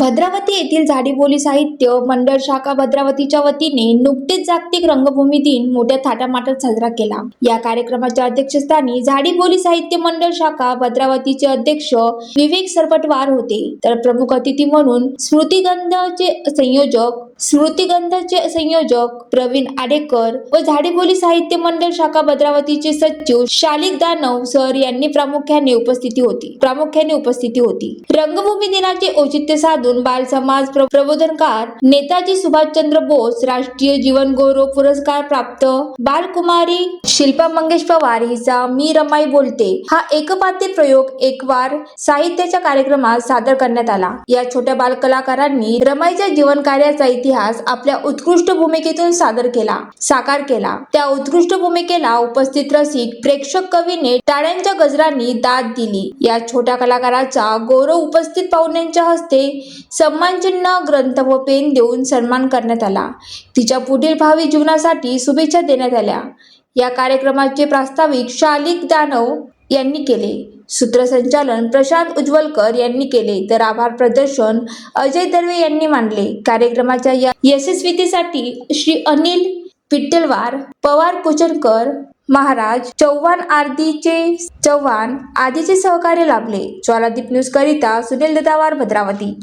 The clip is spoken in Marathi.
भद्रावती येथील झाडीबोली साहित्य मंडळ शाखा भद्रावतीच्या वतीने नुकतेच जागतिक रंगभूमी दिन मोठ्या थाटामाटात साजरा केला। या कार्यक्रमाच्या अध्यक्षस्थानी झाडीबोली साहित्य मंडळ शाखा भद्रावतीचे अध्यक्ष विवेक सरपटवार होते, तर प्रमुख अतिथी म्हणून स्मृतिगंधाचे संयोजक प्रवीण आडेकर व झाडीबोली साहित्य मंडळ शाखा भद्रावतीचे सचिव शालिक दानव सर यांनी प्रामुख्याने उपस्थिती होती। रंगभूमी दिनाचे औचित्य साधून बाल समाज प्रबोधनकार नेताजी सुभाषचंद्र बोस राष्ट्रीय जीवन गौरव पुरस्कार प्राप्त बालकुमारी शिल्पा मंगेश पवार हिचा मी रमाई बोलते हा एकपात्री प्रयोग एकवार साहित्याच्या कार्यक्रमात सादर करण्यात आला। या छोट्या बालकलाकारांनी रमाईच्या जीवन कार्याचा इतिहास आपल्या उत्कृष्ट भूमिकेतून साकार केला। त्या उत्कृष्ट भूमिकेला उपस्थित रसिक प्रेक्षक कवीने टाळ्यांच्या गजरांनी दाद दिली। या छोट्या कलाकाराचा गौरव उपस्थित पाहुण्यांच्या हस्ते सन्मानचिन्ह, ग्रंथ व पेन देऊन सन्मान करण्यात आला। तिच्या पुढील भावी जीवनासाठी शुभेच्छा देण्यात आल्या। या कार्यक्रमाचे प्रास्ताविक शालिक दानव यांनी केले, सूत्रसंचालन प्रशांत उज्ज्वलकर यांनी केले, तर आभार प्रदर्शन अजय दर्वे यांनी मांडले। कार्यक्रमाच्या या यशस्वीतेसाठी श्री अनिल पिट्टलवार, पवार कुचनकर महाराज चव्हाण आदीचे सहकार्य लाभले। ज्वालादीप न्यूज करिता सुनील ददावार, भद्रावती।